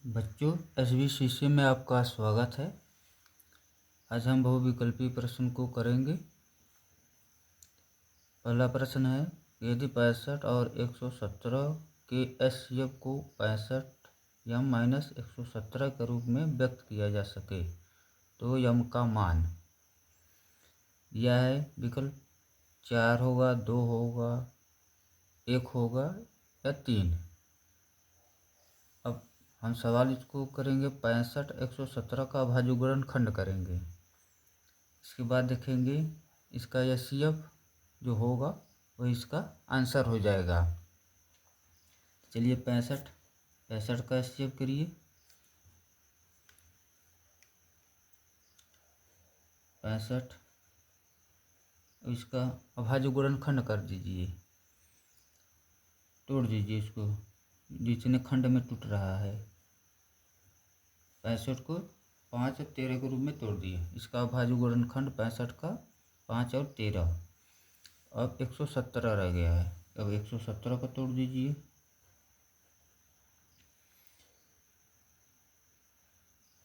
बच्चों, SBCC में आपका स्वागत है। आज हम बहुविकल्पी प्रश्न को करेंगे। पहला प्रश्न है, यदि 65 और 117 के HCF को 65 m माइनस 117 के रूप में व्यक्त किया जा सके तो m का मान यह है। विकल्प 4 होगा, 2 होगा, 1 होगा या 3। अब हम सवाल इसको करेंगे 65 117 का अभाज्य खंड करेंगे। इसके बाद देखेंगे इसका HCF जो होगा वह इसका आंसर हो जाएगा। चलिए 65 का HCF करिए। 65 इसका अभाज्य गुणनखंड कर दीजिए, तोड़ दीजिए इसको जितने खंड में टूट रहा है। 65 को 5 और 13 के रूप में तोड़ दिए। इसका अभाज्य गुणनखंड 65 का 5 और 13। अब 117 रह गया है। अब 117 को तोड़ दीजिए।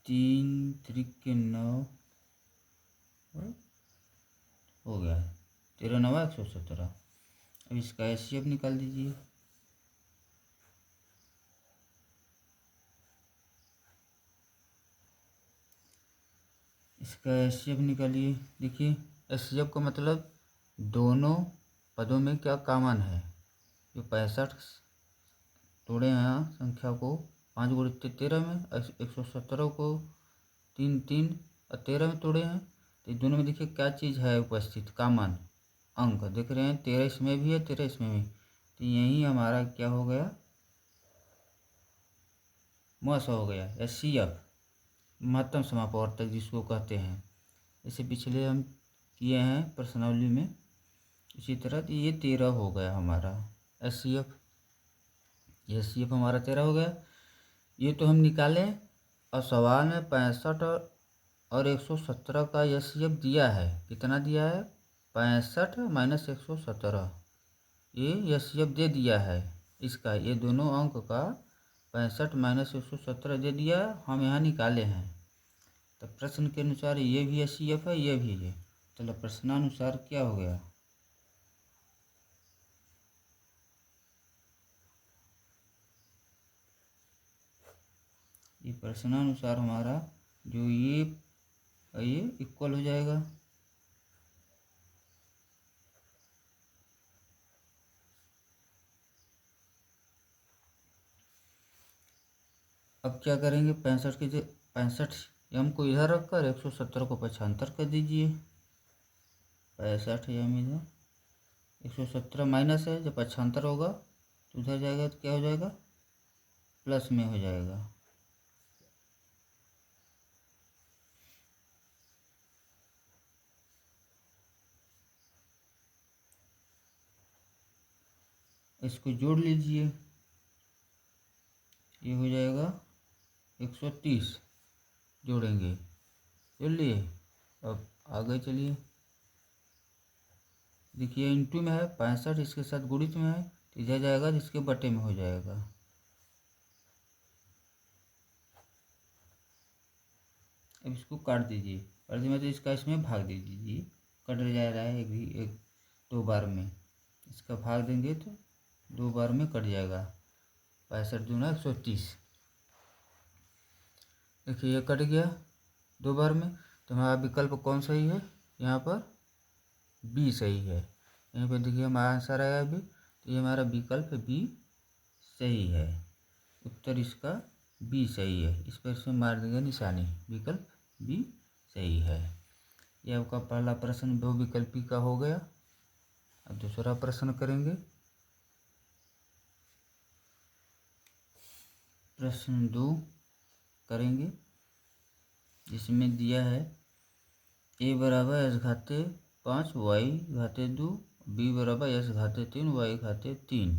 3 3 9 हो गया है। 13 9 117। अब इसका HCF निकाल दीजिए। इसका HCF निकालिए। देखिए HCF का मतलब दोनों पदों में क्या कॉमन है। जो 65 तोड़े हैं संख्या को 5 गुणित 13 में, 117 को 3 3 और 13 में तोड़े हैं। तो दोनों में देखिए क्या चीज़ है उपस्थित, कॉमन अंक देख रहे हैं। 13 इसमें भी है, 13 इसमें भी। तो यही हमारा क्या हो गया, मस हो गया HCF, महत्तम समापवर्तक जिसको कहते हैं। जैसे पिछले हम किए हैं प्रश्नावली में, इसी तरह तो ये 13 हो गया हमारा HCF। HCF हमारा 13 हो गया। ये तो हम निकाले। और सवाल में 65 और 117 का HCF दिया है। कितना दिया है? 65 माइनस 117। ये HCF दे दिया है इसका, ये दोनों अंक का 65 माइनस 117 दे दिया, हम यहाँ निकाले हैं। तो प्रश्न के अनुसार ये भी HCF है, ये भी है। चलो प्रश्नानुसार क्या हो गया, ये प्रश्नानुसार हमारा जो ये इक्वल हो जाएगा। अब क्या करेंगे, 65 m को इधर रखकर 117 को पक्षांतर कर दीजिए। 65 m इधर, 117 माइनस है, जब पक्षांतर होगा तो उधर जाएगा तो क्या हो जाएगा, प्लस में हो जाएगा। इसको जोड़ लीजिए, ये हो जाएगा 130। जोड़ेंगे, जोड़ लिए। अब आगे चलिए, देखिए इंटू में है 65, इसके साथ गुणित में है तो इधर जाएगा, इसके बटे में हो जाएगा। अब इसको काट दीजिए, काट दीजिए मतलब इसका इसमें भाग दे दीजिए। कट जा रहा है एक 2 बार में, इसका भाग देंगे तो 2 बार में कट जाएगा। 65 दूना 130। देखिए ये कट गया 2 बार में। तो हमारा विकल्प कौन सही है, यहाँ पर B सही है। यहाँ पर देखिए हमारा आंसर आया B, तो ये हमारा विकल्प B सही है। उत्तर इसका B सही है। इस पर इसमें मार देंगे निशानी, विकल्प B सही है। यह आपका पहला प्रश्न बहुविकल्पी का हो गया। अब दूसरा प्रश्न करेंगे। प्रश्न 2 करेंगे, जिसमें दिया है a बराबर s घाते 5 y घाते 2, b बराबर s घाते 3 y घाते 3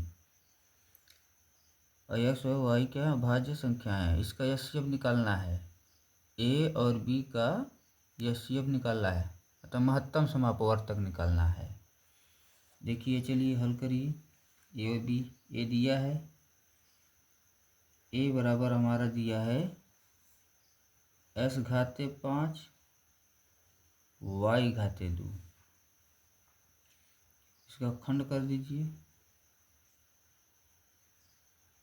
और x और y क्या भाज्य संख्या है। इसका HCF निकालना है। a और b का HCF निकालना है, अतः महत्तम समापवर्तक निकालना है। देखिए चलिए हल करिए। a और b, a दिया है ए बराबर हमारा दिया है s⁵5 y⁵2। इसका खंड कर दीजिए,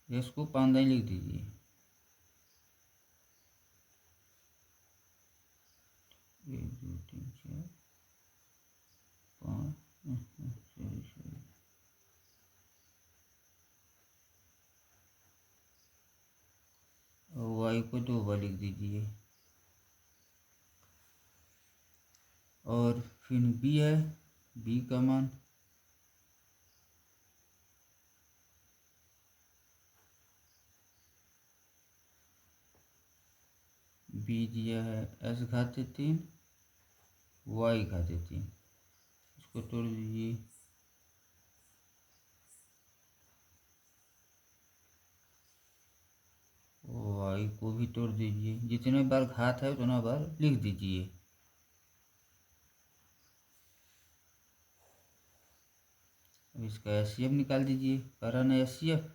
इसको पांदाई लिख दीजिए। एक दो तीन चार पाँच, और y को 2 बार लिख दीजिए। और फिर b है, b का मान b दिया है s⁵3 y⁵3। इसको तोड़ दीजिए। y को भी तोड़ दीजिए, जितने बार घात है उतना बार लिख दीजिए। अब इसका एचसीएफ निकाल दीजिए। कारण है एचसीएफ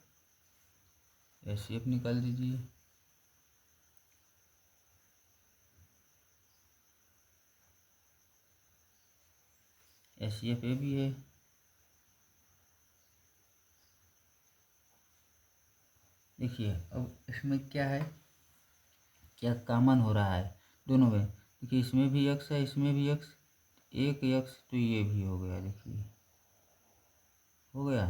निकाल दीजिए। एचसीएफ ये भी है। देखिए अब इसमें क्या है, क्या कॉमन हो रहा है दोनों में। देखिए इसमें भी x है, इसमें भी x, एक x तो ये भी हो गया। देखिए हो गया।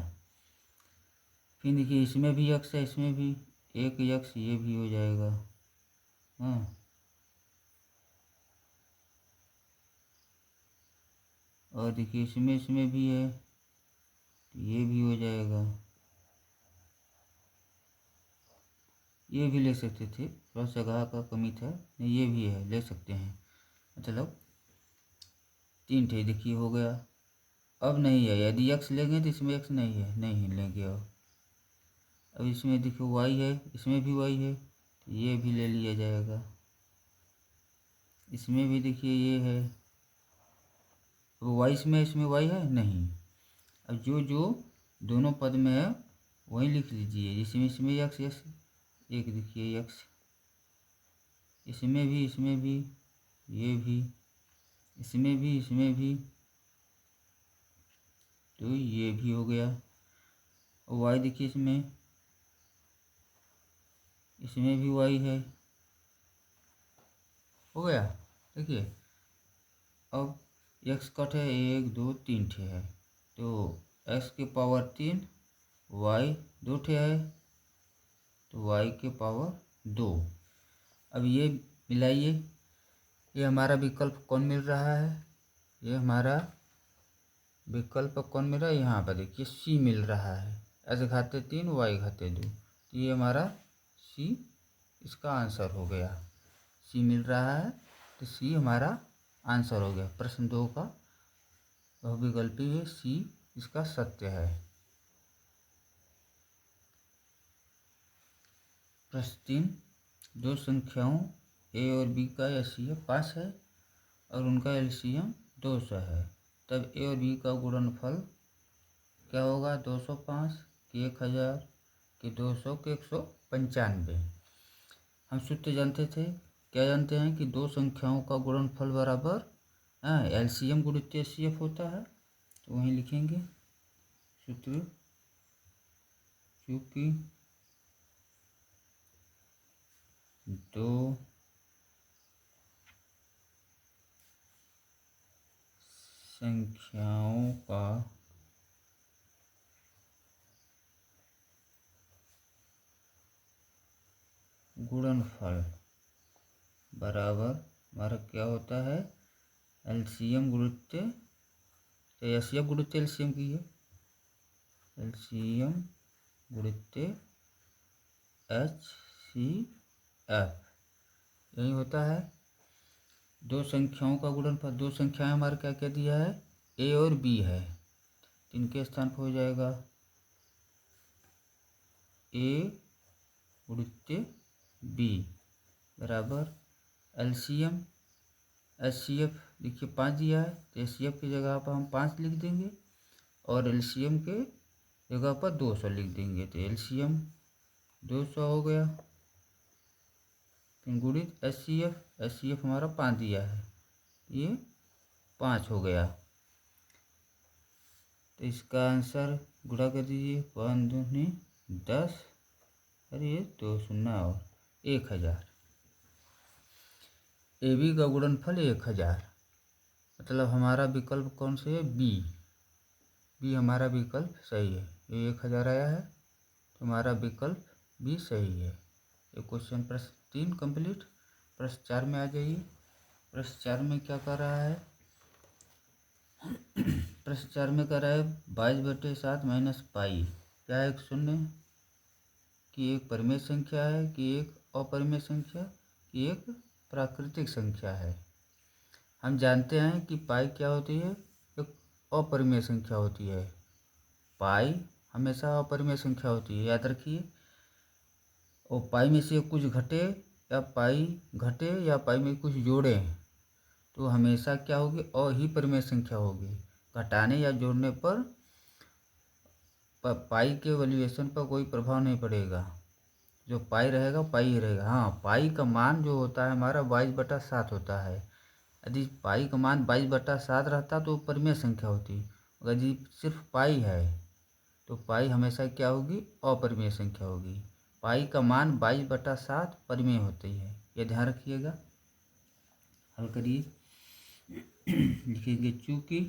फिर देखिए इसमें भी x है, इसमें भी एक x, ये भी हो जाएगा। हाँ, और देखिए इसमें भी है, ये भी हो जाएगा। ये भी ले सकते थे, थोड़ा सा जगह का कमी था, ये भी है, ले सकते हैं। मतलब 3 थे। देखिए हो गया। अब नहीं है, यदि x लेंगे तो इसमें x नहीं है, नहीं लेंगे। अब इसमें देखिए y है, इसमें भी y है, तो ये भी ले लिया जाएगा। इसमें भी देखिए ये है, तो y इसमें y है नहीं। अब जो दोनों पद में है वही लिख लीजिए। इसमें x एक देखिए x, इसमें भी, ये भी, इसमें भी, तो ये भी हो गया। और y देखिए इसमें भी y है, हो गया। देखिए अब x कट है, 1 2 3 ठे है, तो x के पावर 3, y 2 ठे है, तो y के पावर 2। अब ये मिलाइए, ये हमारा विकल्प कौन मिल रहा है, ये हमारा विकल्प कौन मिल रहा है, यहाँ पर देखिए c मिल रहा है, s⁵3 y⁵2। तो ये हमारा c इसका आंसर हो गया। c मिल रहा है तो c हमारा आंसर हो गया। प्रश्न 2 का बहुविकल्पी है, c इसका सत्य है। प्रश्न 3, दो संख्याओं a और b का एचसीएफ 5 है और उनका एलसीएम 200 है, तब a और b का गुणनफल क्या होगा, 205 कि 1000 कि 200 कि 195। हम सूत्र जानते थे, क्या जानते हैं कि दो संख्याओं का गुणनफल बराबर एलसीएम गुणित एचसीएफ होता है। तो वहीं लिखेंगे सूत्र, चूँकि दो संख्याओं का गुणनफल बराबर हमारा क्या होता है, एलसीएम गुणित एचसीएफ गुणित एलसीएम की है, एलसीएम गुणित एचसीएफ, यही होता है। दो संख्याओं का गुणनफल, दो संख्याएं हमारे क्या क्या दिया है, a और b है, तो इनके स्थान पर हो जाएगा a गुणित b बराबर एलसीएम एचसीएफ। देखिए 5 दिया है, तो एचसीएफ की जगह पर हम 5 लिख देंगे और एलसीएम के जगह पर 200 लिख देंगे। तो एलसीएम 200 हो गया। फिर गुणित एस सी एफ हमारा 5 दिया है, ये 5 हो गया। तो इसका आंसर गुणा कर दीजिए, 5 दूनी 10, अरे ये 2 शून्य और 1000। ए बी का गुणनफल 1000, मतलब हमारा विकल्प कौन से है? बी। बी हमारा विकल्प सही है। ये 1000 आया है तो हमारा विकल्प बी सही है। ये क्वेश्चन प्रश्न 3 कंप्लीट। प्रश्न 4 में आ जाइए। प्रश्न 4 में क्या कर रहा है? प्रश्न 4 में कर रहा है 22/7 माइनस पाई। क्या है? एक शून्य कि एक परिमेय संख्या है, कि एक अपरिमेय संख्या, कि एक प्राकृतिक संख्या है। हम जानते हैं कि पाई क्या होती है? एक अपरिमेय संख्या होती है। पाई हमेशा अपरिमेय संख्या होती है, याद रखिए। और पाई में से कुछ घटे या पाई में कुछ जोड़े तो हमेशा क्या होगी? ही परिमेय संख्या होगी। घटाने या जोड़ने पर पाई के वैल्यूएशन पर कोई प्रभाव नहीं पड़ेगा। जो पाई रहेगा पाई ही रहेगा। हाँ, पाई का मान जो होता है हमारा 22/7 होता है। यदि पाई का मान 22/7 रहता तो परिमेय संख्या होती। अगर यदि सिर्फ पाई है तो पाई हमेशा क्या होगी? अपरिमेय संख्या होगी। पाई का मान 22/7 परिमेय होती है, यह ध्यान रखिएगा। हल करिए। लिखेंगे चूंकि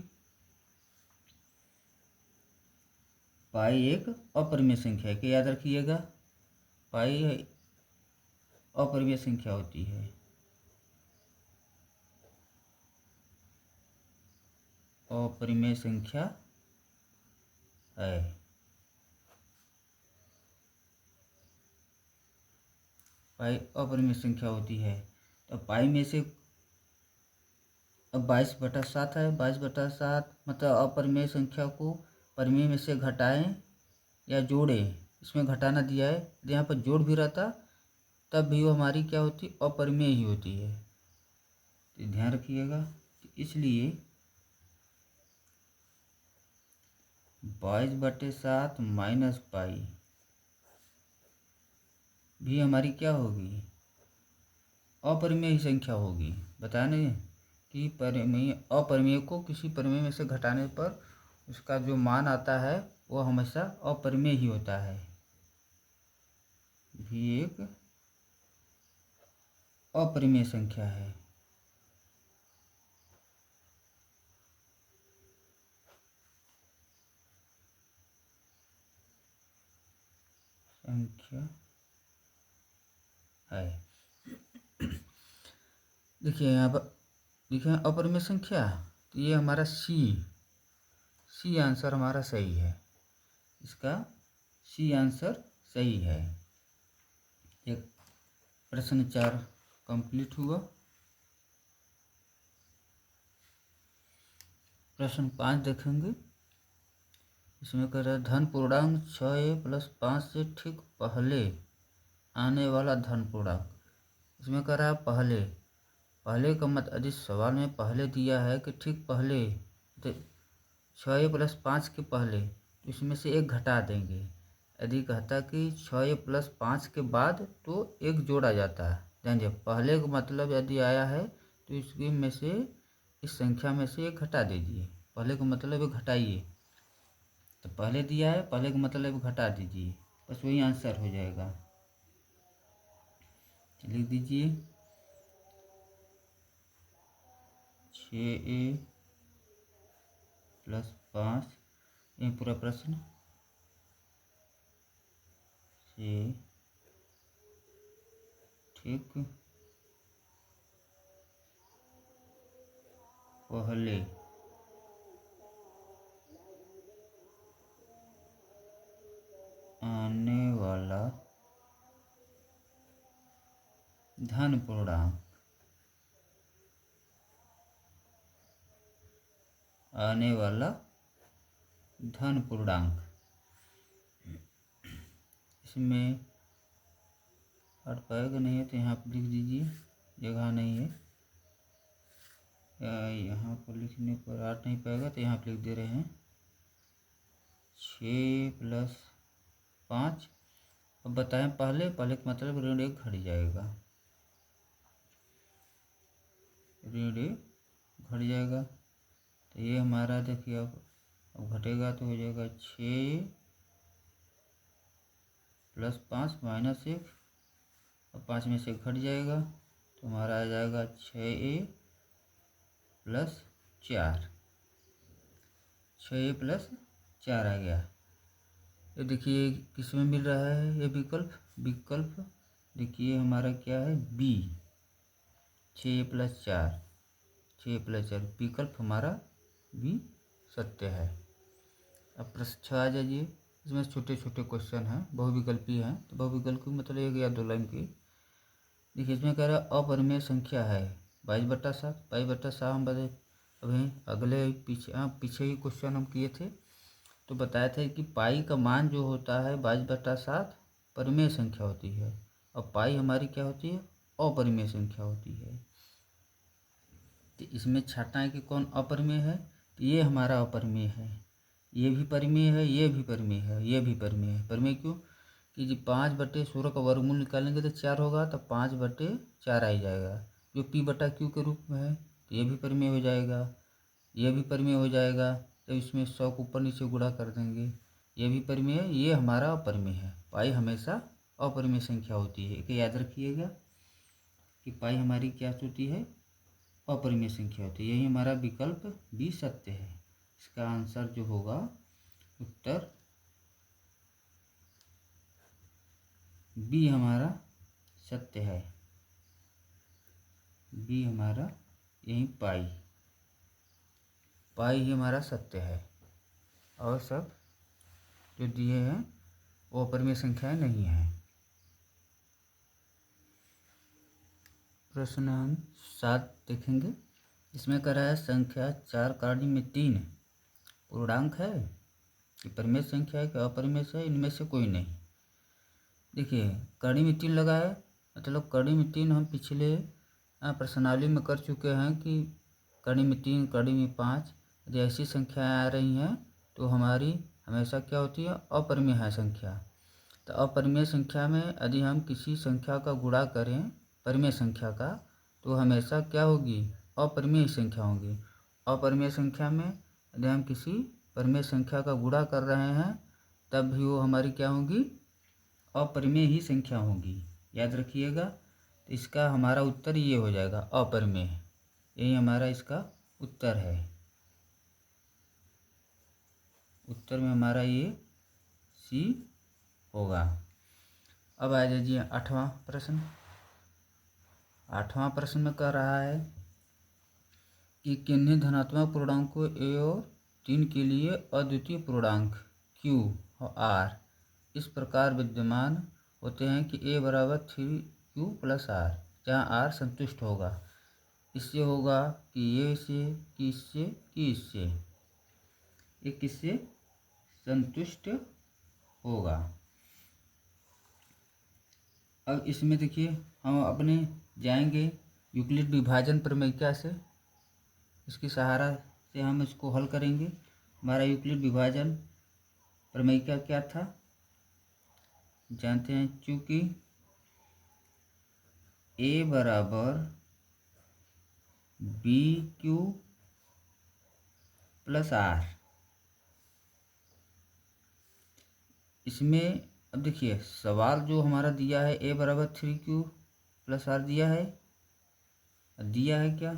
पाई एक अपरिमेय संख्या है, क्या याद रखिएगा? पाई अपरिमेय संख्या होती है। अपरिमेय संख्या है। पाई अपरिमेय संख्या होती है। तो पाई में से अब 22/7 है। 22/7 मतलब अपरिमेय संख्या को परिमेय में से घटाएं या जोड़ें। इसमें घटाना दिया है, यदि यहाँ पर जोड़ भी रहता तब भी वो हमारी क्या होती? अपरिमेय ही होती है। तो ध्यान रखिएगा। तो इसलिए 22/7 माइनस पाई भी हमारी क्या होगी? अपरिमेय ही संख्या होगी। बताया नहीं कि परिमेय अपरिमेय को किसी परिमेय में से घटाने पर उसका जो मान आता है वो हमेशा अपरिमेय ही होता है। भी एक अपरिमेय संख्या है। संख्या है। देखिए यहाँ पर देखिए अपरिमेय संख्या, तो ये हमारा सी आंसर हमारा सही है। इसका सी आंसर सही है। एक प्रश्न 4 कंप्लीट हुआ। प्रश्न 5 देखेंगे। इसमें कह रहा है धन पूर्णांक 6a + 5 से ठीक पहले आने वाला धन पूर्णांक। इसमें कह रहा है पहले का मत यदि सवाल में पहले दिया है कि ठीक पहले, तो 6a + 5 के पहले, तो इसमें से एक घटा देंगे। यदि कहता कि 6a + 5 के बाद तो एक जोड़ा जाता है। ध्यान दीजिए, पहले का मतलब यदि आया है तो इसके में से इस संख्या में से एक घटा दीजिए। पहले का मतलब एक घटाइए। तो पहले दिया है, पहले का मतलब घटा दीजिए, बस वही आंसर हो जाएगा। लिख दीजिए 6a + 5, ये पूरा प्रश्न से ठीक पहले आने वाला धन पूर्णांक, आने वाला धन पूर्णांक। इसमें हट पाएगा नहीं है तो यहाँ पर लिख दीजिए, जगह नहीं है। यहाँ पर लिखने पर हट नहीं पाएगा तो यहाँ पर लिख दे रहे हैं 6 + 5 अब बताएं पहले पहले का मतलब ऋण 1 घट जाएगा, ऋण 1 घट जाएगा। तो ये हमारा देखिए अब घटेगा तो हो जाएगा 6 + 5 - 1, और 5 में से घट जाएगा तो हमारा आ जाएगा 6a + 4, 6a + 4 आ गया। ये देखिए किस में मिल रहा है ये विकल्प देखिए हमारा क्या है बी, 6a + 4, 6a + 4 विकल्प हमारा बी सत्य है। अब प्रश्न 6 आ जाइए। इसमें छोटे छोटे क्वेश्चन हैं, बहुविकल्पी हैं। तो बहुविकल्पी मतलब 1 या 2 लाइन की। देखिए इसमें कह रहा है अपरिमेय संख्या है 22/7, 22/7 हम बता अभी अगले पीछे ही क्वेश्चन हम किए थे तो बताए थे कि पाई का मान जो होता है 22/7 परिमेय संख्या होती है, और पाई हमारी क्या होती है अपरिमेय संख्या होती है। तो इसमें छाटा है कि कौन अपरिमेय है, तो ये हमारा अपरिमेय है, ये भी परिमेय है, ये भी परिमेय है, ये भी परिमेय है। परिमेय क्यों कि जी 5/16 का वर्गमूल निकालेंगे तो 4 होगा, तो 5/4 आ ही जाएगा, जो P/Q के रूप में है। तो ये भी परिमेय हो जाएगा, ये भी परिमेय हो जाएगा। तो इसमें 100 को ऊपर नीचे गुणा कर देंगे, ये भी परिमेय है, ये हमारा अपरिमेय है। पाई हमेशा अपरिमेय संख्या होती है, ये याद रखिएगा कि पाई हमारी क्या होती है अपरिमेय संख्या होती है। यही हमारा विकल्प बी सत्य है। इसका आंसर जो होगा उत्तर बी हमारा सत्य है, बी हमारा यही पाई ही हमारा सत्य है, और सब जो दिए हैं वो अपरिमेय संख्याएं नहीं हैं। प्रश्न हम 7 देखेंगे। इसमें कह रहा है संख्या 4 कड़ी में 3 पूर्णांक है कि परिमेय संख्या है कि अपरिमेय है, इनमें से कोई नहीं। देखिए कड़ी में 3 लगा है, मतलब कड़ी में 3 हम पिछले प्रश्नावली में कर चुके हैं कि कड़ी में 3 कड़ी में 5 यदि ऐसी संख्याएं आ रही हैं तो हमारी हमेशा क्या होती है अपरिमेय है संख्या। तो अपरिमेय संख्या में यदि हम किसी संख्या का गुणा करें परिमेय संख्या का तो हमेशा क्या होगी अपरिमेय संख्या होगी। अपरिमेय संख्या में यदि हम किसी परिमेय संख्या का गुणा कर रहे हैं तब भी वो हमारी क्या होगी अपरिमेय ही संख्या होगी, याद रखिएगा। तो इसका हमारा उत्तर ये हो जाएगा अपरिमेय, यही हमारा इसका उत्तर है। उत्तर में हमारा ये सी होगा। अब आ जाइए 8वां प्रश्न। 8वां प्रश्न में कह रहा है कि किन्हीं धनात्मक पूर्णांकों ए और 3 के लिए अद्वितीय पूर्णांक Q और R इस प्रकार विद्यमान होते हैं कि A = 3Q + R, जहाँ R संतुष्ट होगा। इससे होगा कि ये से कि इससे कि इससे, ये किससे संतुष्ट होगा। अब इसमें देखिए हम अपने जाएंगे यूक्लिड विभाजन प्रमेय से, इसकी सहारा से हम इसको हल करेंगे। हमारा यूक्लिड विभाजन प्रमेय क्या था जानते हैं, चूँकि A = BQ + R, इसमें अब देखिए सवाल जो हमारा दिया है A = 3Q + R दिया है क्या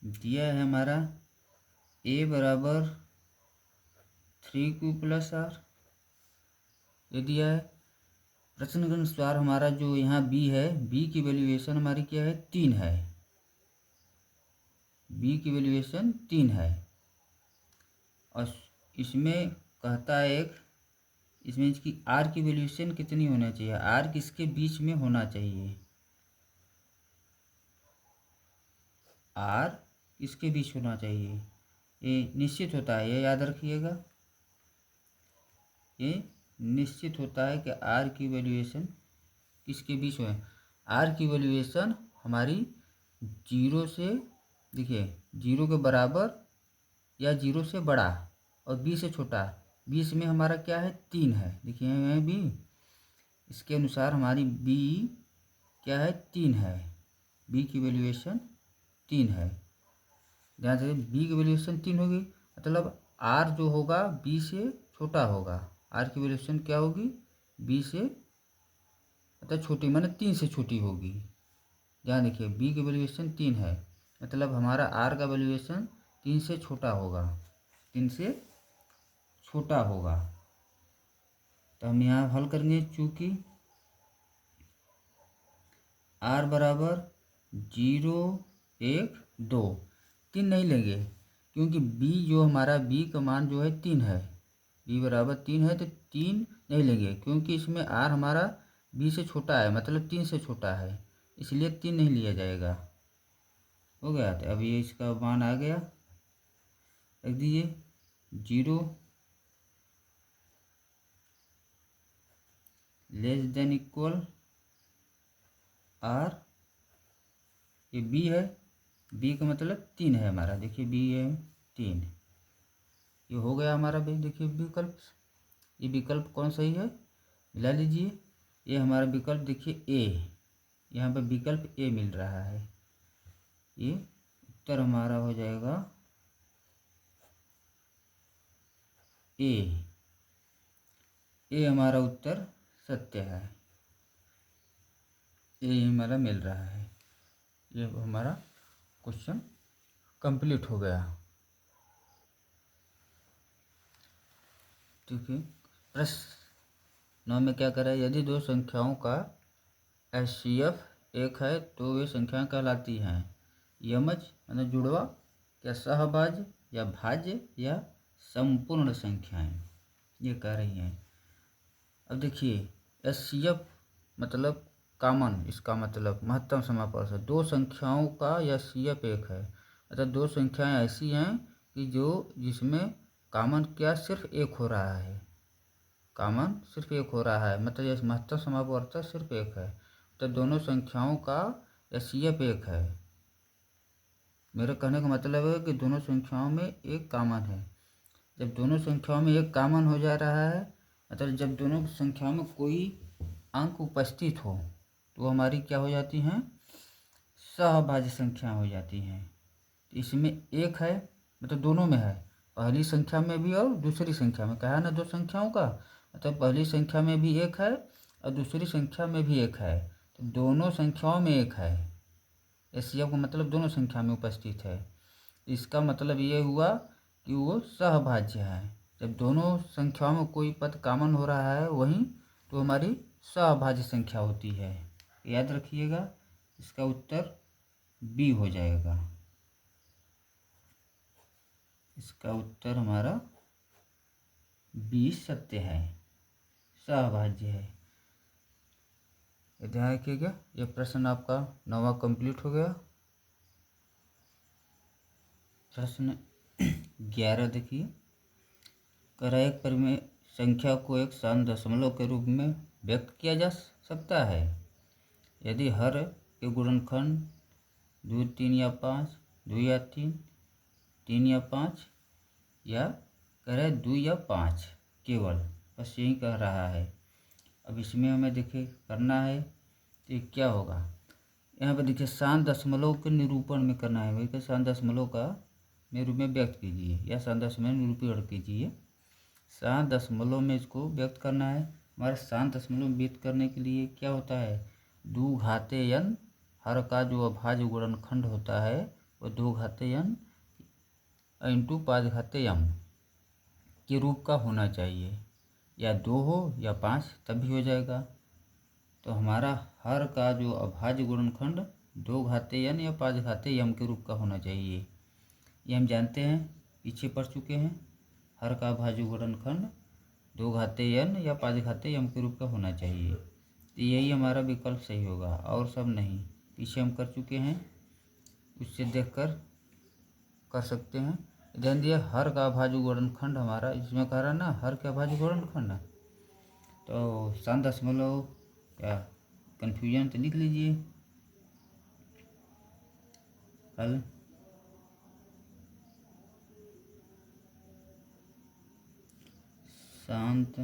दिया है हमारा A = 3Q + R, ये दिया है। प्रश्न के अनुसार हमारा जो यहाँ B है, B की वैल्यूएशन हमारी क्या है 3 है, B की वैल्यूएशन 3 है। और इसमें कहता है इसमें इसकी R की वैल्यूएशन कितनी होना चाहिए, R किसके बीच में होना चाहिए, R किसके बीच होना चाहिए, ये निश्चित होता है, ये याद रखिएगा। ये निश्चित होता है कि R की वैल्यूएशन किसके बीच में, R की वैल्यूएशन हमारी 0 से देखिए 0 के बराबर या 0 से बड़ा और b से छोटा। b इसमें हमारा क्या है 3 है, देखिए यहाँ b, इसके अनुसार हमारी b क्या है 3 है, b की वैल्यूएशन 3 है। ध्यान से b की वैल्यूएशन 3 होगी, मतलब r जो होगा b से छोटा होगा, r की वैल्यूएशन क्या होगी b से मतलब छोटी, माने 3 से छोटी होगी। ध्यान रखिए b की वैल्यूएशन 3 है, मतलब हमारा r का वैल्यूएशन 3 से छोटा होगा, 3 से छोटा होगा। तो हम यहाँ हल करेंगे, चूँकि r बराबर 0 1 2, 3 नहीं लेंगे क्योंकि b जो हमारा b का मान जो है 3 है, b बराबर 3 है, तो 3 नहीं लेंगे क्योंकि इसमें r हमारा b से छोटा है, मतलब 3 से छोटा है, इसलिए 3 नहीं लिया जाएगा। हो गया, तो अब ये इसका मान आ गया, रख दीजिए 0 लेस देन इक्वल r, ये b है, b का मतलब 3 है हमारा, देखिए b है 3, ये हो गया हमारा भी। देखिए विकल्प, ये विकल्प कौन सही है मिला लीजिए, ये हमारा विकल्प देखिए ए, यहाँ पे विकल्प ए मिल रहा है, ये उत्तर हमारा हो जाएगा ए, ए हमारा उत्तर सत्य है, ये हमारा मिल रहा है। ये हमारा क्वेश्चन कंप्लीट हो गया। ठीक है, प्रश्न 9 में क्या करा है, यदि दो संख्याओं का HCF एक है तो वे संख्याएं कहलाती हैं यमज मतलब जुड़वा, क्या सहभाज्य या भाज्य या संपूर्ण संख्याएं, ये कह रही हैं। अब देखिए HCF मतलब कॉमन, इसका मतलब महत्तम समापवर्ष है, दो संख्याओं का HCF एक है, अर्थात दो संख्याएं ऐसी हैं कि जो जिसमें कॉमन क्या सिर्फ एक हो रहा है, कॉमन सिर्फ एक हो रहा है, मतलब यह महत्तम समापवर्तक सिर्फ एक है, तो दोनों संख्याओं का HCF एक है। मेरे कहने का मतलब है कि दोनों संख्याओं में एक कॉमन है। जब दोनों संख्याओं में एक कॉमन हो जा रहा है, मतलब जब दोनों संख्याओं में कोई अंक उपस्थित हो तो हमारी क्या हो जाती हैं, सहभाज्य संख्या हो जाती हैं। इसमें एक है मतलब दोनों में है, पहली संख्या में भी और दूसरी संख्या में, कहा ना दो संख्याओं का, मतलब पहली संख्या में भी एक है और दूसरी संख्या में भी एक है, तो दोनों संख्याओं में एक है, HCF का मतलब दोनों संख्या में उपस्थित है। इसका मतलब ये हुआ कि वो सहभाज्य है, जब दोनों संख्याओं में कोई पद कॉमन हो रहा है वहीं तो हमारी सहभाज्य संख्या होती है। याद रखिएगा, इसका उत्तर बी हो जाएगा, इसका उत्तर हमारा बी सत्य है, सहभाज्य है। ध्यान रखिएगा, यह प्रश्न आपका 9वां कंप्लीट हो गया। प्रश्न 11 देखिए, कह एक परिमेय संख्या को एक शांत दशमलव के रूप में व्यक्त किया जा सकता है यदि हर के गुणनखंड 2 3 या 5, 2 या 3, 3 या 5, या कह रहे 2 या 5 केवल, बस यही कह रहा है। अब इसमें हमें देखिए करना है तो ये क्या होगा, यहाँ पर देखिए शांत दशमलव के निरूपण में करना है, वही शांत दशमलव का रूप में व्यक्त कीजिए या शांत दशमलव निरूपण कीजिए। शांत दशमलव में इसको व्यक्त करना है, हमारे शांत दशमलव व्यक्त करने के लिए क्या होता है, 2 घाते n, हर का जो अभाज्य गुणनखंड होता है वो 2 घाते n इंटू 5 घाते m के रूप का होना चाहिए, या 2 हो या 5 तब भी हो जाएगा। तो हमारा हर का जो अभाज्य गुणनखंड 2 घाते n या 5 घाते m के रूप का होना चाहिए, ये हम जानते हैं, पीछे पढ़ चुके हैं। हर का अभाज्य गुणनखंड 2 घाते n या 5 घाते m के रूप का होना चाहिए, तो यही हमारा विकल्प सही होगा, और सब नहीं, पीछे हम कर चुके हैं, उससे देखकर कर सकते हैं। ध्यान दिए, हर का अभाज्य गुणनखंड हमारा इसमें कह रहा है ना, हर का अभाज्य गुणनखंड, तो शांत दशमलव क्या कन्फ्यूजन तो लिख लीजिए हल। शांत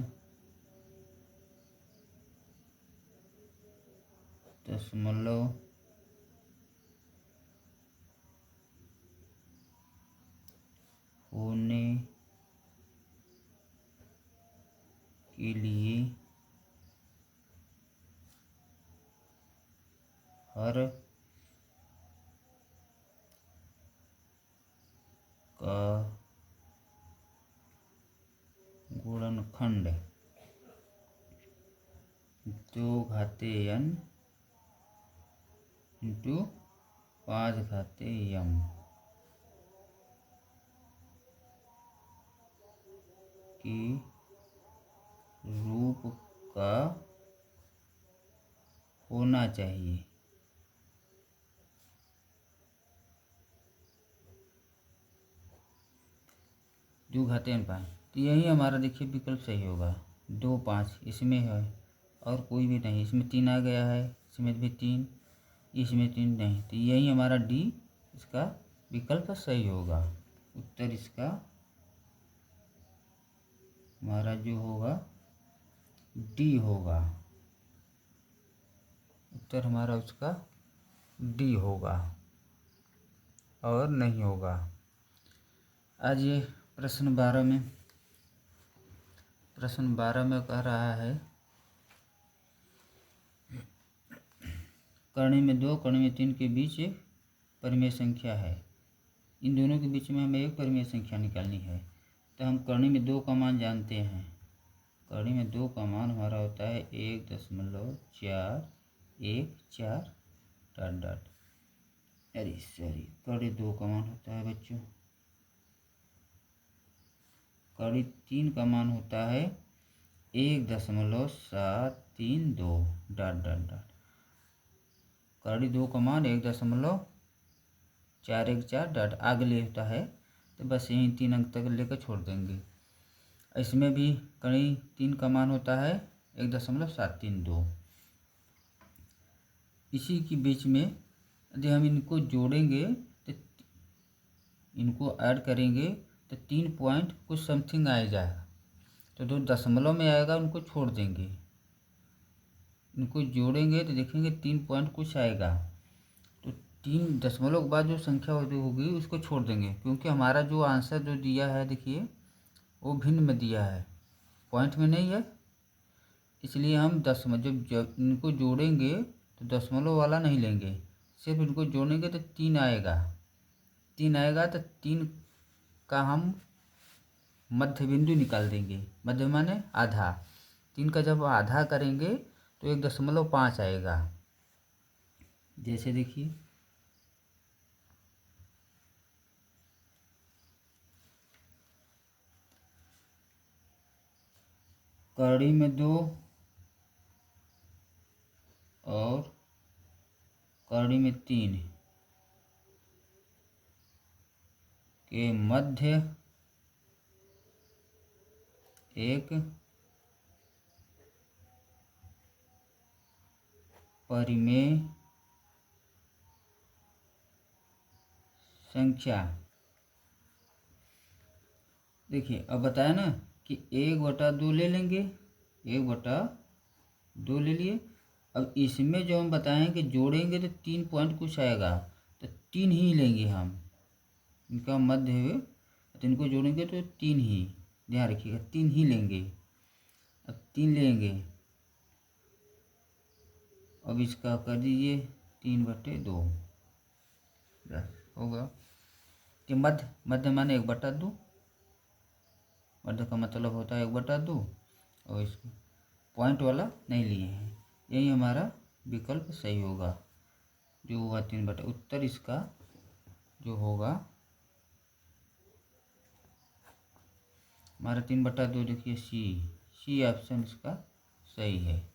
दशमलव होने के लिए हर का गुणनखंड 2 घाते n इंटू 5 घाते m के रूप का होना चाहिए। दो घाते n 5, तो यही हमारा देखिए विकल्प सही होगा। 2 5 इसमें है और कोई भी नहीं, इसमें 3 आ गया है, इसमें भी 3, इसमें 3 नहीं, तो यही हमारा डी इसका विकल्प सही होगा। उत्तर इसका हमारा जो होगा डी होगा। उत्तर हमारा उसका डी होगा और नहीं होगा। आज ये प्रश्न 12 में कह रहा है कर्ण में 2 कर्ण में 3 के बीच परिमेय संख्या है। इन दोनों के बीच में हमें एक परिमेय संख्या निकालनी है। तो हम कर्ण में 2 का मान जानते हैं। कर्ण में 2 का मान हमारा होता है 1.414 डॉट डॉट, अरे सॉरी, कर्ण 2 का मान होता है बच्चों, कर्ण 3 का मान होता है 1.732 डॉट डॉट डॉट। कर्ण 2 का मान 1.414 डॉट आगे ले होता है, तो बस यहीं 3 अंक तक लेकर छोड़ देंगे। इसमें भी कर्ण 3 का मान होता है 1.732। इसी के बीच में यदि हम इनको जोड़ेंगे तो इनको ऐड करेंगे तो 3 पॉइंट कुछ समथिंग आ जाएगा। तो जो दशमलव में आएगा उनको छोड़ देंगे, इनको जोड़ेंगे तो देखेंगे 3 पॉइंट कुछ आएगा। तो 3 दशमलव के बाद जो संख्या होगी उसको छोड़ देंगे, क्योंकि हमारा जो आंसर जो दिया है देखिए वो भिन्न में दिया है, पॉइंट में नहीं है। इसलिए हम जब इनको जोड़ेंगे तो दशमलव वाला नहीं लेंगे, सिर्फ इनको जोड़ेंगे तो 3 आएगा। 3 आएगा तो 3 का हम मध्य बिंदु निकाल देंगे। मध्य माने आधा। 3 का जब आधा करेंगे तो 1.5 आएगा। जैसे देखिए कर्ण में 2 और कर्ण में 3 के मध्य एक परिमेय संख्या। देखिए अब बताया ना कि 1/2 ले लेंगे, 1/2 ले लिए। अब इसमें जो हम बताएं कि जोड़ेंगे तो 3 पॉइंट कुछ आएगा, तो 3 ही लेंगे हम, इनका मध्य है, तो इनको जोड़ेंगे तो 3 ही, ध्यान रखिएगा 3 ही लेंगे। अब 3 लेंगे, अब इसका कर दीजिए 3/2 होगा कि मध्य माने 1/2, मध्य का मतलब होता है 1/2, और इस पॉइंट वाला नहीं लिए हैं। यही हमारा विकल्प सही होगा, जो हुआ 3/। उत्तर इसका जो होगा हमारा 3/2, देखिए सी ऑप्शन इसका सही है।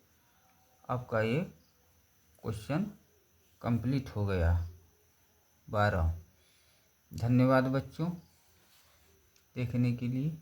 आपका ये क्वेश्चन कंप्लीट हो गया 12। धन्यवाद बच्चों देखने के लिए।